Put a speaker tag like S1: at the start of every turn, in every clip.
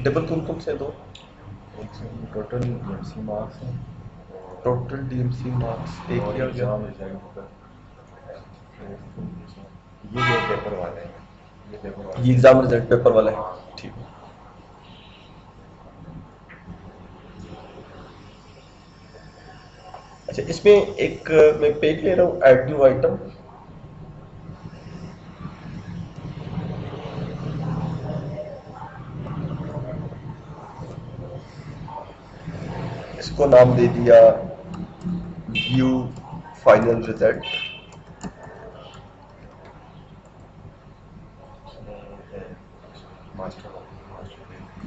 S1: Table कौन से दो?
S2: टोटल डीएमसी मार्क्स हैं,
S1: टोटल डीएमसी मार्क्स एक
S2: और
S1: किया गया।
S2: एग्ज़ाम रिजल्ट होगा। ये जो पेपर वाले हैं, ये पेपर वाले
S1: ये एग्जाम रिजल्ट पेपर वाला है, ठीक है। अच्छा, इसमें एक मैं पेज ले रहा हूँ, ऐड न्यू आइटम। इसको नाम दे दिया व्यू फाइनल रिजल्ट।
S2: मास्टर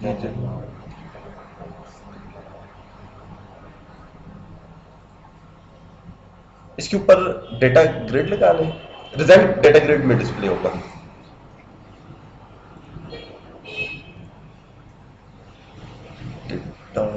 S1: ये जो इसके ऊपर डेटा ग्रेड लगा लें, रिजल्ट डेटा ग्रेड में डिस्प्ले होगा। डेटा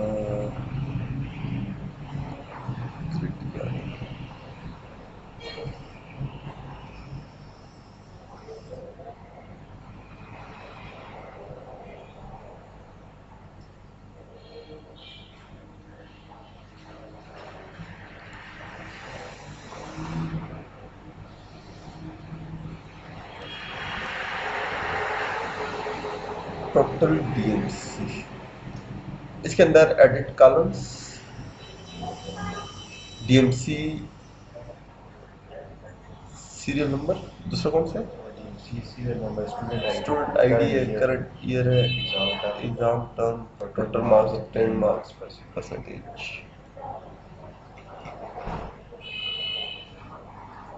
S1: टोटल डीएमसी, इसके अंदर edit columns, DMC serial number, दूसरा कौन सा है?
S2: सीरियल नंबर,
S1: स्टूडेंट आईडी है, करंट ईयर है, exam term, total marks 10 marks percentage.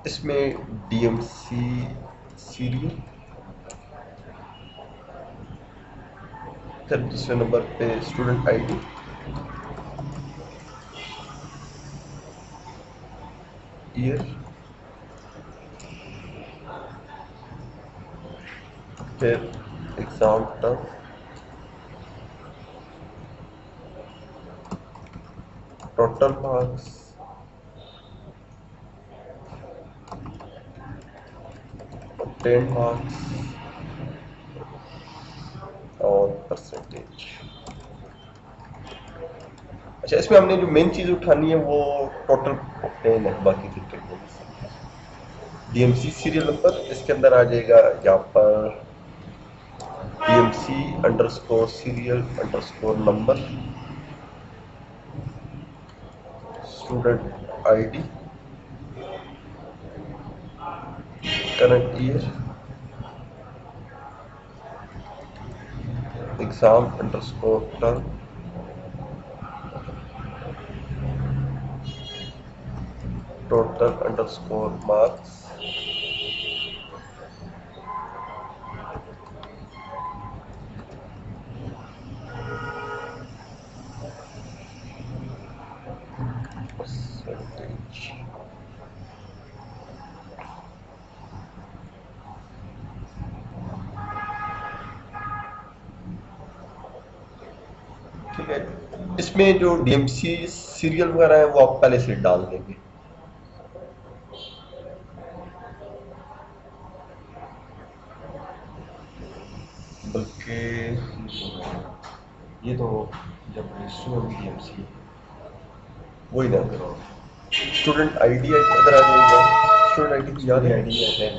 S1: इसमें डीएमसी सीरियल, फिर दूसरे नंबर पे स्टूडेंट आईडी, ईयर, फिर एग्जाम टर्म, टोटल मार्क्स, और 10 मार्क्स और परसेंटेज। अच्छा, इसमें हमने जो मेन चीज उठानी है वो टोटल 10 है, बाकी की डीएमसी सीरियल नंबर, इसके अंदर आ जाएगा यहाँ पर DMC underscore serial underscore number, student ID, current year, exam underscore term, total underscore marks, percentage. ठीक है, इसमें जो डीएमसी सीरियल वगैरह है वो आप पहले से डाल देंगे। बल्कि
S2: ये तो जब रजिस्टर होगी डीएमसी,
S1: वही ना, स्टूडेंट आईडी इधर आ जाएगा। स्टूडेंट आईडी याद है?
S2: आईडी है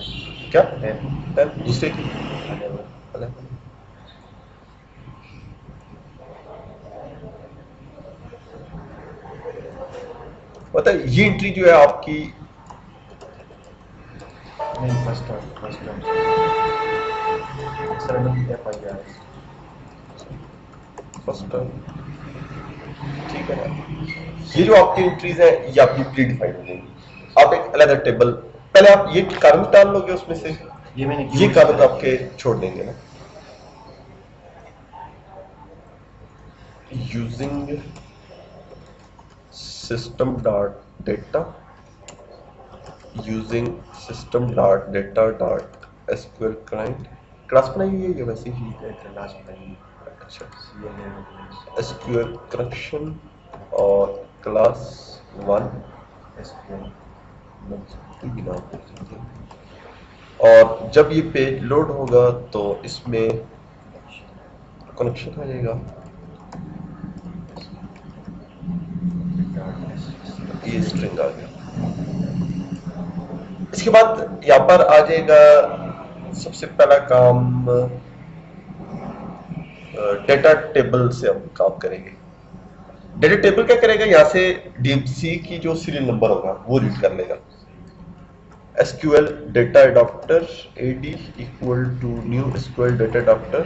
S1: क्या
S2: 10
S1: 10 दूसरे की
S2: 11।
S1: अलग। पता है ये एंट्री जो है आपकी,
S2: नहीं, first term external FIR.
S1: First ठीक है ना, ये जो आपकी एंट्रीज है ये आपकी प्री डिफाइंड हो जाएंगी। आप एक अलग टेबल, पहले आप ये कॉलम डाल लोगे उसमें से,
S2: ये मैंने
S1: ये कॉलम आपके छोड़ देंगे ना। Using system dot data, using system dot data dot SQL client, class बनाई हुई है या वैसे ही?
S2: क्लास बनाई।
S1: अच्छा,
S2: सीएलए
S1: एसक्यूएल कनेक्शन और क्लास 1
S2: एसक्यूएल।
S1: और जब ये पेज लोड होगा तो इसमें कनेक्शन आ जाएगा, ये स्ट्रिंग आ गया। इसके बाद यहाँ पर आ जाएगा सबसे पहला काम, डेटा टेबल से हम काम करेंगे। डेटा टेबल क्या करेगा, यहाँ से डीएमसी की जो सीरियल नंबर होगा वो रीड कर लेगा। SQL data adapter AD equal to new SQL data adapter,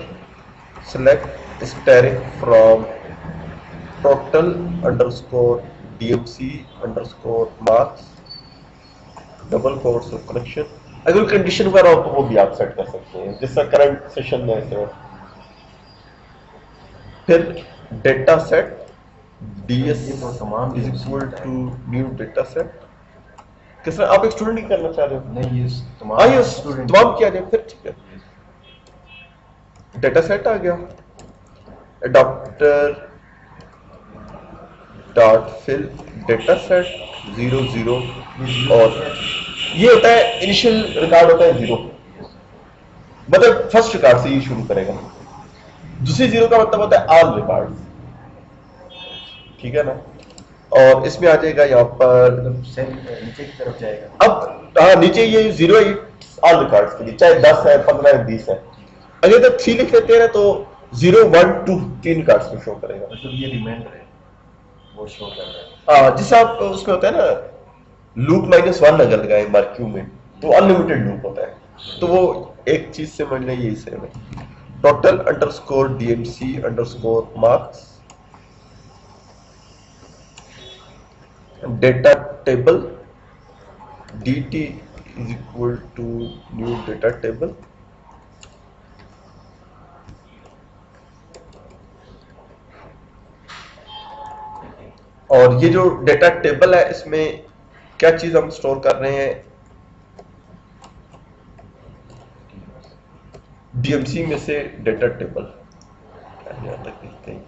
S1: select static from total underscore DMC underscore marks double quotes of connection. अगर कंडीशन वगैरह हो तो वो भी आप सेट कर सकते हैं, जैसा करंट सेशन में ऐसे हो। फिर data set DS is equal to new data set. किस तरह आप एक स्टूडेंट ही करना चाह रहे हो?
S2: नहीं, ये
S1: ये तमाम किया जाए, फिर ठीक है। डेटा सेट आ गया, adapter dot fill data set 00, और ये होता है इनिशियल रिकॉर्ड होता है 0, मतलब फर्स्ट रिकॉर्ड से ये शुरू करेगा। दूसरी 0 का मतलब होता है ऑल रिकॉर्ड, ठीक है ना। और इसमें आ जाएगा यहाँ पर
S2: सेल नीचे की तरफ जाएगा।
S1: अब हाँ, नीचे ये 0 ऑल रिकॉर्ड्स के लिए, चाहे 10 है 15 है 20 है। अगर तो 3 लिख लेते हैं ना तो 0 1 2 3 रिकॉर्ड्स में शो करेगा,
S2: मतलब ये रिमाइंडर है वो शो कर रहा है।
S1: हाँ, जिससे आप उसमें होता है ना लूप -1 अगर लगाए मार्क्यू में तो अनलिमिटेड लूप होता है, तो वो एक चीज से समझना यही सेम है। Total underscore DMC underscore marks data table DT is equal to new data table. और ये जो डेटा टेबल है इसमें क्या चीज हम स्टोर कर रहे हैं, DMC में से डेटा टेबल। ध्यान रख देखते हैं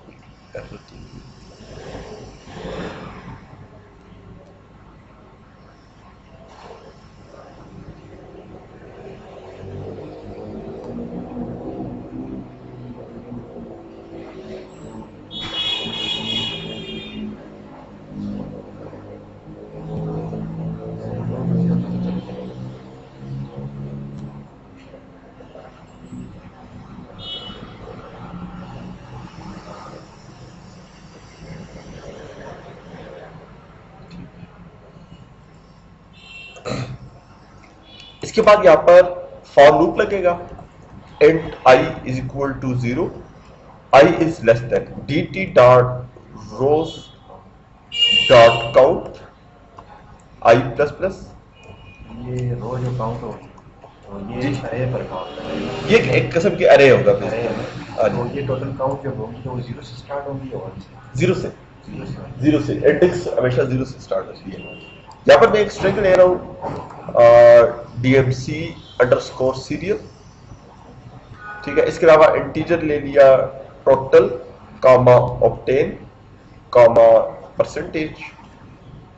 S1: इसके बाद यहां पर फॉर लूप लगेगा। Int I is equal to 0, I is less than DT dot rows dot count I plus plus.
S2: ये रो जो काउंट होगी तो ये अरे पर काउंट करेगा,
S1: ये एक किस्म की अरे होगा
S2: अरे है
S1: हाँ
S2: ना।
S1: जी।
S2: तो ये टोटल काउंट जब होगी तो वो 0 से स्टार्ट होगी या 1 से?
S1: 0 से
S2: 0 से
S1: 0 से इंडेक्स हमेशा 0 से स्टार्ट होती है। यहाँ पर मैं एक स्ट्रिंग ले रहा हूँ DMC अंडरस्कोर सीरियल, ठीक है। इसके अलावा इंटीजर ले लिया टोटल कामा ऑब्टेन कामा परसेंटेज।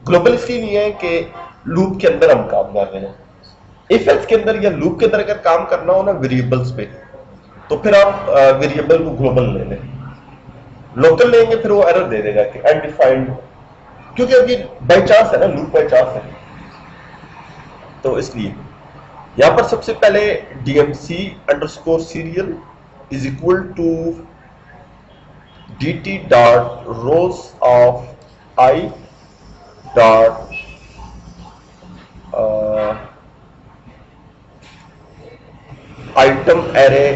S1: ग्लोबल इसलिए नहीं है कि लूप के अंदर हम काम कर रहे हैं। इफ एल्स के अंदर या लूप के अंदर अगर काम करना हो ना वेरिएबल्स पे, तो फिर आप वेरिएबल को ग्लोबल ले लें। लोकल लेंगे फिर वो एरर दे देगा कि अनडिफाइंड, क्योंकि अभी बाई चांस है ना, लूप बाई चांस है। तो इसलिए यहां पर सबसे पहले DMC underscore serial is equal to DT dot rows of I dot item array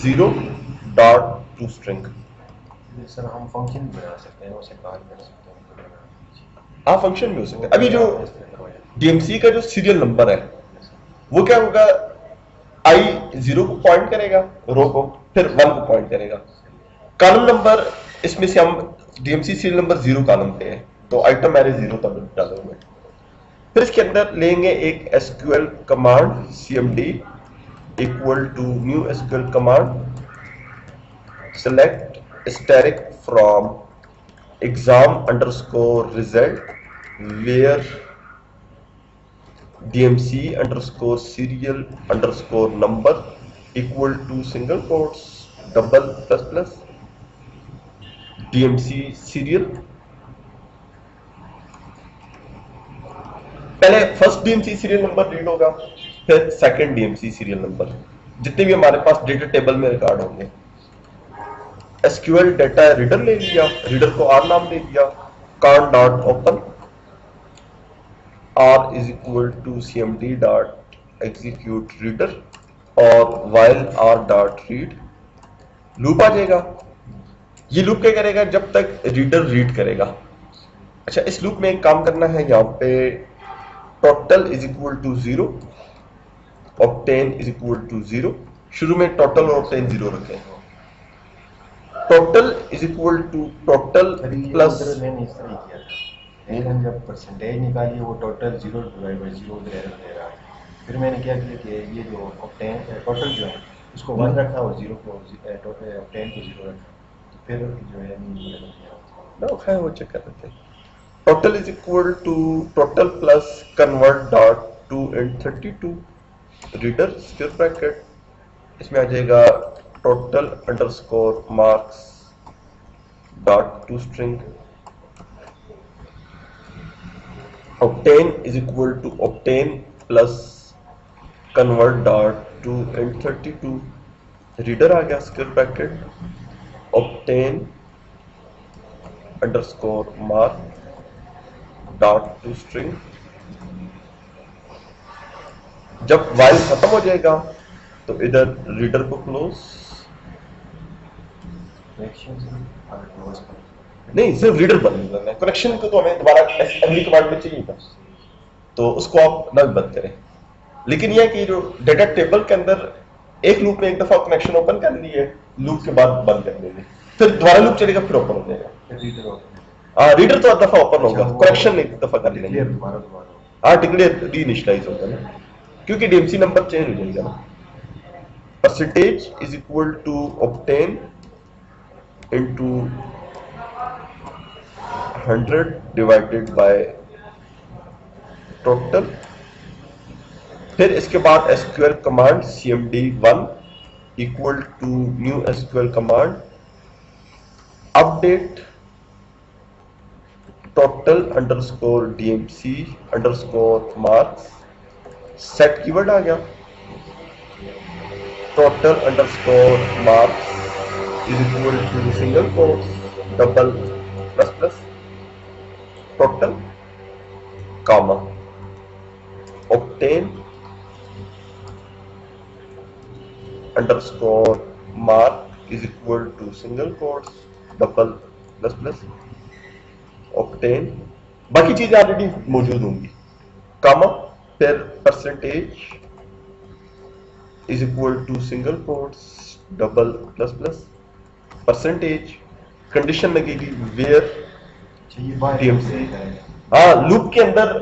S1: 0 dot to string.
S2: Sir हम फंक्शन भी बना सकते हैं, उसे कॉल कर सकते हैं।
S1: हाँ, फंक्शन भी हो सकता है। अभी जो DMC का जो सीरियल नंबर है वो क्या होगा, I 0 को पॉइंट करेगा रो को, फिर 1 को पॉइंट करेगा। कॉलम नंबर इसमें से हम DMC सीरियल नंबर 0 कॉलम पे है तो आइटम एरे 0 तक डालेंगे। फिर इसके अंदर लेंगे एक SQL command CMD equal to new SQL command select static from exam underscore result where DMC underscore serial underscore number equal to single quotes double plus plus DMC serial. पहले first DMC serial number read होगा, फिर second DMC serial number, जितने भी हमारे पास data table में record होंगे। SQL data reader ले लिया, रीडर को आर नाम दे दिया, con dot open r is equal to cmd dot execute reader और while r dot read. Loop आ जाएगा। ये लूप क्या करेगा? जब तक रीडर रीड करेगा। अच्छा, इस लूप में एक काम करना है, यहाँ पे total is equal to 0, octane is equal to 0। शुरू में टोटल और ऑक्टेन 0 रखें। Total is equal to total plus,
S2: मैंने इस तरह किया था, लेकिन जब परसेंटेज निकाली वो टोटल 0 डिवाइड बाई 0 उधर एरर दे रहा है। फिर मैंने क्या किया कि ये जो ऑक्टेन टोटल जो है उसको 1 रखा और 0 को टोटल ऑक्टेन को 0 रखा, तो फिर जो है
S1: ना खैर वो चेक कर लेते हैं। Total is equal to total plus convert dot to in 32 reader square bracket, इसमें आ जाएगा total underscore marks dot to string. Obtain is equal to obtain plus convert dot to in 32 reader आ गया square bracket, obtain underscore mark dot to string. जब while खत्म हो जाएगा तो इधर रीडर को क्लोज, नहीं सिर्फ रीडर बंद करना है, कनेक्शन को तो हमें दोबारा अगली कमांड में चाहिए था, तो उसको आप नल बंद करें। लेकिन यह कि जो डेटा टेबल के अंदर एक लूप में एक दफा कनेक्शन ओपन कर लिए, लूप के बाद बंद कर देंगे, फिर दोबारा लूप चलेगा, फिर ओपन हो जाएगा। रीडर तो दफा ओपन होगा, कनेक्शन एक दफा कर लेंगे। हाँ, डिक्लेयर रीइनिशियलाइज होगा ना, क्योंकि डीएमसी नंबर चेंज हो जाएगा ना। Percentage is equal to obtain into 100 divided by total. फिर इसके बाद SQL command cmd1 equal to new SQL command update total underscore DMC underscore marks. Set keyword आ गया, total underscore marks is equal to single quotes double plus plus total comma obtain underscore mark is equal to single quotes double plus plus obtain. बाकी चीजें already मौजूद होंगी, comma, फिर percentage is equal to single quotes double plus plus percentage. Condition लगेगी where DMC. हाँ, loop के अंदर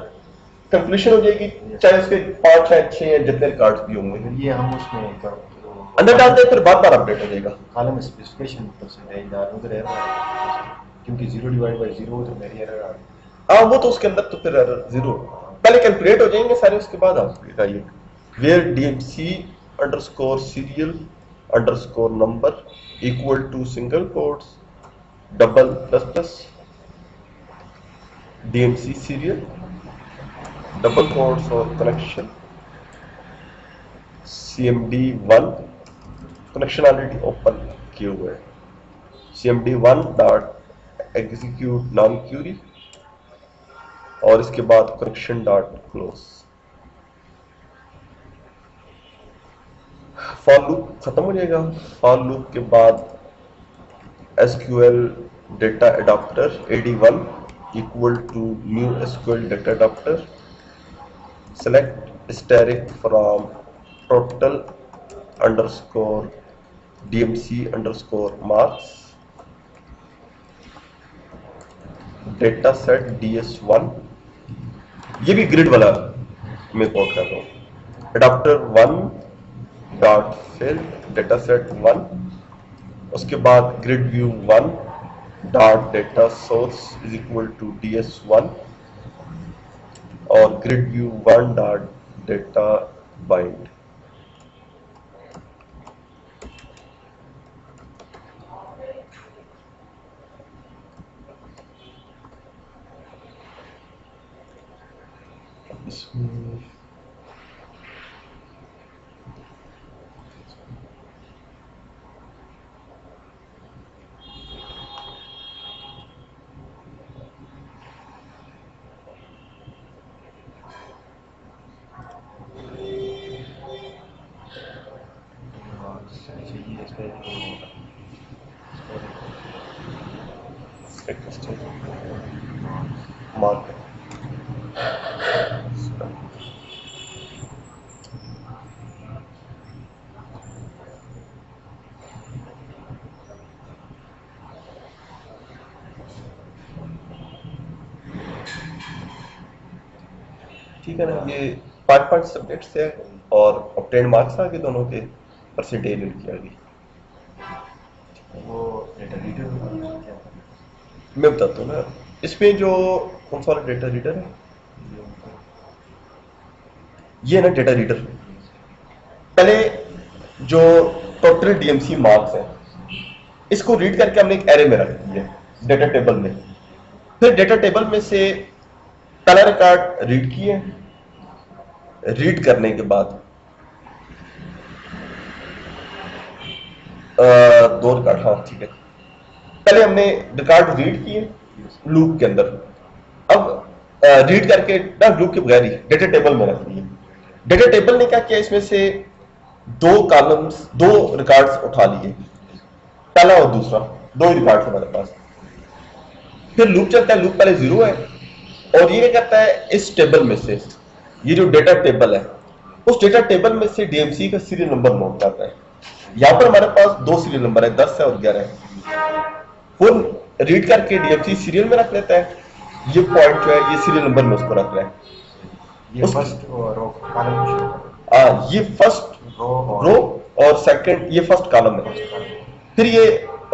S1: conclusion हो जाएगी, चाहे उसके 5 या 6 या जितने कार्ड्स भी होंगे,
S2: ये हम उसमें
S1: अंदर डालते हैं, फिर बार बार अपडेट हो जाएगा।
S2: कॉलम स्पेसिफिकेशन परसेंटेज डाल उधर एरर क्योंकि 0 डिवाइड बाय 0 तो मेरी एरर आ गई।
S1: हाँ, वो तो उसके अंदर तो फिर एरर 0 पहले कैलकुलेट हो जाएंगे सारे, उसके बाद आप लगाइए where DMC underscore serial underscore number equal to single quotes double plus plus DMC serial double quotes और connection cmd1 connection already open किए हुए हैं, cmd1 dot execute non Curie और इसके बाद connection dot close. For loop खत्म हो जाएगा। फॉर लूप के बाद SQL data adapter ad1 equal to new SQL data adapter select static from total underscore DMC underscore marks data set ds1। ये भी ग्रिड वाला मैं कोड कर रहा हूं, adapter 1 dot fill data set 1, उसके बाद grid view 1 dot data source is equal to ds1 और grid view 1 dot data bind. इसमें
S2: ये इसका
S1: मार्क ठीक है ना। ये 5 सब्जेक्ट्स है और ऑब्टेन मार्क्स आ गए दोनों के, परसेंटेज इनकी आ गई।
S2: वो डेटा रीडर क्या
S1: मैं बताता हूँ ना, इसमें जो कौन सा वाला डेटा रीडर है, ये ना डेटा रीडर। पहले जो टोटल डीएमसी मार्क्स है, इसको रीड करके हमने एक एरे में रख दिया डेटा टेबल में। फिर डेटा टेबल में से पहला रिकॉर्ड रीड किए, रीड करने के बाद दो रिकॉर्ड, हाँ ठीक है, पहले हमने रिकॉर्ड रीड किए लूप के अंदर। अब रीड करके ना लूप के बगैर ही डेटा टेबल में रख दिए। डेटा टेबल ने क्या किया, इसमें से दो कॉलम्स, दो रिकॉर्ड्स उठा लिए, पहला और दूसरा, दो ही रिकॉर्ड्स हमारे पास। फिर लूप चलता है, लूप पहले 0 है और ये क्या करता है, इस टेबल में से, ये जो डेटा टेबल है, उस डेटा टेबल में से डीएमसी का सीरियल नंबर नोट करता है। यहां पर हमारे पास दो सीरियल नंबर है, 10 है और 11 है। वो रीड करके डीएमसी सीरियल में रख लेता है। ये पॉइंट जो है ये सीरियल नंबर में उसको रख रहा है।
S2: ये फर्स्ट रो कॉलम,
S1: ये फर्स्ट रो और सेकंड, ये फर्स्ट कॉलम है। फिर ये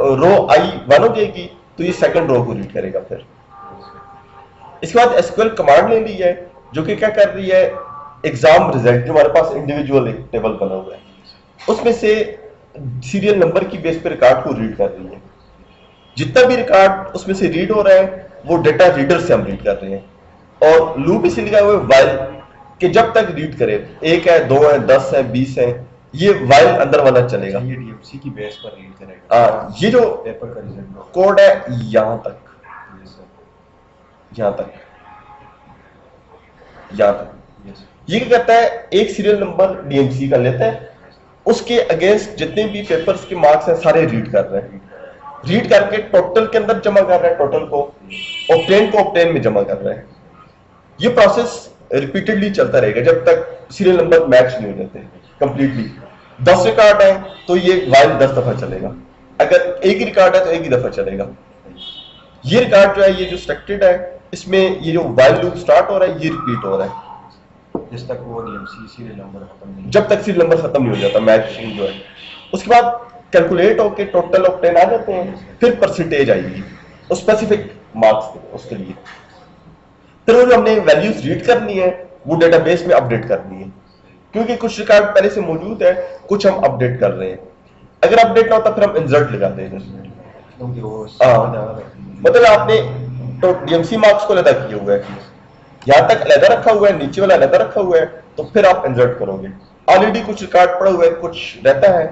S1: रो I1 हो जाएगी तो ये सेकंड रो को रीड करेगा। फिर इसके बाद एसक्यूएल कमांड ले ली है, जो कि क्या कर रही है, एग्जाम रिजल्ट जो हमारे पास इंडिविजुअल एक टेबल बना हुआ है, उसमें से सीरियल नंबर की बेस पे रिकॉर्ड को रीड कर रही है। जितना भी रिकॉर्ड उसमें से रीड हो रहा है वो डेटा रीडर से हम रीड कर रहे हैं। और लूप इसे लिखा हुआ है वाइल, कि जब तक रीड करे, 1 है, 2 है, 10 है, 20 है, ये वाइल अंदर वाला चलेगा।
S2: ये डीएमसी की बेस पर रीड करेगा।
S1: ये जो
S2: पेपर का रिजल्ट
S1: कोड है यहां तक, यहां तक, यहां तक, ये क्या करता है, एक सीरियल नंबर डीएमसी का लेता है, उसके अगेंस्ट जितने भी पेपर्स के मार्क्स हैं सारे रीड कर रहे हैं। रीड करके टोटल के अंदर जमा कर रहा है, टोटल को ऑब्टेन को ऑब्टेन में जमा कर रहा है। ये प्रोसेस रिपीटेडली चलता रहेगा जब तक सीरियल नंबर मैच नहीं हो जाते कंप्लीटली। 10 रिकॉर्ड है तो ये वाइल 10 दफा चलेगा, अगर एक ही रिकॉर्ड है तो एक ही दफा चलेगा। ये रिकॉर्ड जो है, ये जो स्ट्रक्चर्ड है, इसमें ये जो वाइल लूप स्टार्ट हो रहा है ये रिपीट हो रहा है
S2: जिस तक वो डीएमसी सीरियल नंबर खत्म नहीं,
S1: जब तक सीरियल नंबर खत्म नहीं हो जाता मैचिंग जो है। उसके बाद कैलकुलेट होके टोटल ऑब्टेन आ जाते हैं। फिर परसेंटेज आएगी उस स्पेसिफिक मार्क्स उसके लिए। फिर वो जो हमने वैल्यूज रीड करनी है वो डेटाबेस में अपडेट करनी है, क्योंकि कुछ रिकॉर्ड पहले से मौजूद है, कुछ हम अपडेट कर रहे हैं। अगर अपडेट ना होता फिर हम इंसर्ट लगाते हैं,
S2: क्योंकि वो
S1: मतलब आपने तो डीएमसी मार्क्स को अलग किए हुए हैं, यहां तक अलग रखा हुआ है, नीचे वाला अलग रखा हुआ है, तो फिर आप इंसर्ट करोगे। ऑलरेडी कुछ रिकॉर्ड पड़ा हुआ है, कुछ रहता है,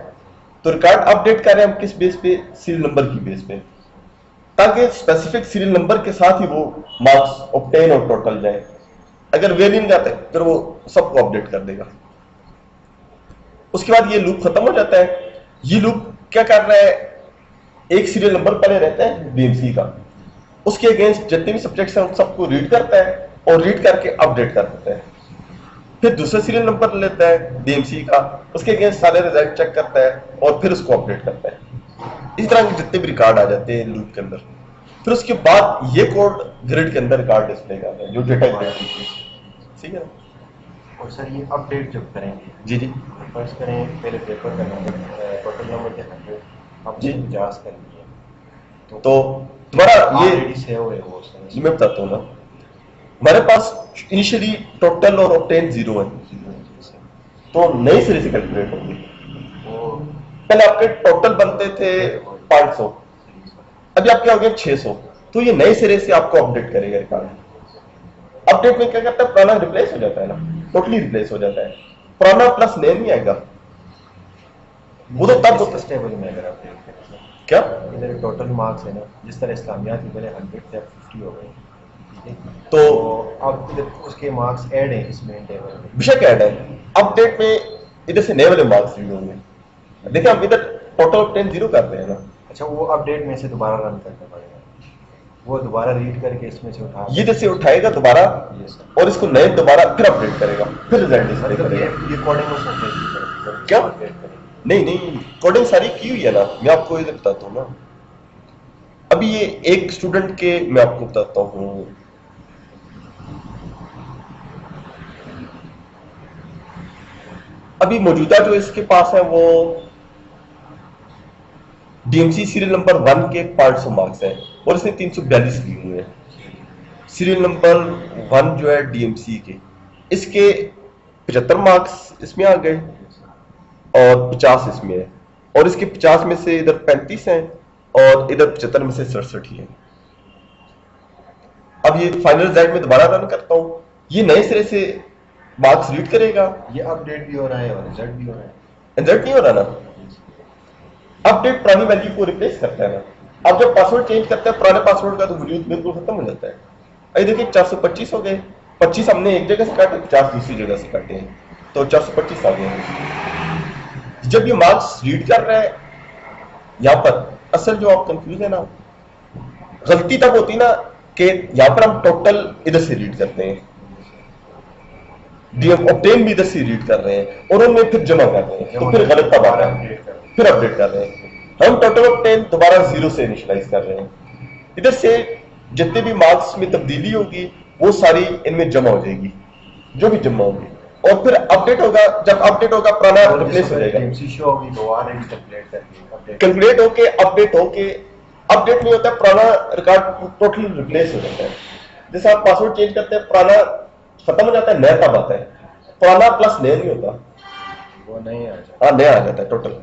S1: तो रिकॉर्ड अपडेट कर रहे हैं हम किस बेस पे, सीरियल नंबर की बेस पे, ताकि स्पेसिफिक सीरियल नंबर के साथ ही वो मार्क्स ऑब्टेन और टोटल जाए। अगर वे नहीं जाते फिर वो सबको अपडेट कर देगा। उसके बाद ये लूप खत्म हो जाता है। ये लूप क्या कर रहा है, एक सीरियल नंबर पहले रहता है डीएमसी का, उसके अगेंस्ट जितने भी सब्जेक्ट्स हैं उन सबको रीड करता है और रीड करके अपडेट कर देता है। फिर दूसरा सीरियल नंबर लेता है डीएमसी का, उसके अगेंस्ट सारे रिजल्ट चेक करता है और फिर उसको अपडेट करता है। इस तरह के जितने भी रिकॉर्ड आ जाते हैं लूप के अंदर। फिर उसके बाद ये कोड ग्रिड के अंदर रिकॉर्ड डिस्प्ले करता है, जो डेटा ग्रिड, ठीक है ना।
S2: और सर ये अपडेट जब करेंगे,
S1: जी जी,
S2: फर्स्ट करें पहले पेपर का नंबर, टोटल नंबर के 100 हम
S1: जी।
S2: 50 कर लिए,
S1: तो तुम्हारा ये
S2: ऑलरेडी सेव है वो सर।
S1: मैं बताता हूँ ना, हमारे पास इनिशियली टोटल और ऑब्टेन 0 है, तो नए सिरे से कैलकुलेट होंगे।
S2: वो
S1: पहले आपके टोटल बनते थे 500, अभी आपके हो गए 600, तो ये नए सिरे से आपको अपडेट करेगा रिकॉर्ड। अपडेट में क्या करता है, पुराना रिप्लेस हो जाता है ना, टोटली रिप्लेस हो जाता है, पुराना प्लस नया नहीं आएगा। वो तो तब होता
S2: इस टेबल में अगर आप देखते हैं
S1: क्या,
S2: इधर टोटल मार्क्स है ना, जिस तरह इस्लामियात की पहले 100 थे अब 50 हो गए, ठीक है,
S1: तो
S2: अब इधर उसके मार्क्स ऐड हैं इस मेन टेबल में।
S1: विषय क्या है, अपडेट में इधर से नए वाले मार्क्स रीड होंगे। देखिए हम इधर टोटल ऑफ 10 जीरो करते हैं ना,
S2: अच्छा, वो अपडेट में से दोबारा रन करना पड़ेगा, वो दोबारा रीड करके इसमें से उठा
S1: ये जैसे उठाएगा दोबारा
S2: ये सर,
S1: और इसको नए दोबारा फिर अपडेट करेगा, फिर रिजल्ट डिस्प्ले
S2: मतलब
S1: करेगा।
S2: ये कोडिंग उसमें करेगा
S1: क्या?
S2: अपडेट करेगा।
S1: नहीं नहीं, कोडिंग सारी की हुई है ना, मैं आपको ये बताता हूँ ना। अभी ये एक स्टूडेंट के मैं आपको बताता हूँ, अभी मौजूदा जो इसके पास है वो डीएमसी सीरियल नंबर 1 के 500 मार्क्स है और इसने 342 लिए हुए हैं। सीरियल नंबर 1 जो है डीएमसी के, इसके 75 मार्क्स इसमें आ गए और 50 इसमें है, और इसके 50 में से इधर 35 हैं और इधर 75 में से 67 ही है। अब ये फाइनल रिजल्ट में दोबारा रन करता हूं, ये नए सिरे से मार्क्स रीड करेगा।
S2: ये अपडेट भी हो रहा है और रिजल्ट भी हो रहा है।
S1: रिजल्ट नहीं हो रहा ना, अपडेट पुरानी वैल्यू को रिप्लेस करता है ना। अब जब पासवर्ड चेंज करता है पुराने पासवर्ड का तो वजूद बिल्कुल खत्म हो जाता है। अभी देखिए 425 हो गए, 25 हमने एक जगह से काटे, 50 दूसरी जगह से काटे हैं, तो 425 आ गए। जब ये मार्क्स रीड कर रहा है यहां पर, असल जो आप कंफ्यूज है ना, गलती तब होती ना कि यहां पर हम टोटल इधर से रीड करते हैं, डीएम ऑब्टेन भी इधर से रीड कर रहे हैं और उनमें फिर जमा कर रहे हैं, तो फिर गलत तब आता है, फिर अपडेट कर रहे हैं। हम टोटल ऑब्टेन दोबारा 0 से इनिशियलाइज कर रहे हैं। इधर से जितने भी मार्क्स में तब्दीली होगी वो सारी इनमें जमा हो जाएगी, जो भी जमा होगी, और फिर अपडेट होगा। जब अपडेट होगा पुराना रिप्लेस हो जाएगा, कैलकुलेट होके अपडेट होके, अपडेट नहीं होता है पुराना रिकॉर्ड टोटली रिप्लेस हो जाता है। जैसे आप पासवर्ड चेंज करते हैं पुराना खत्म हो जाता है, नया तब आता है, पुराना प्लस नया नहीं होता,
S2: वो नहीं आ जाता।
S1: हाँ नया आ जाता है टोटल।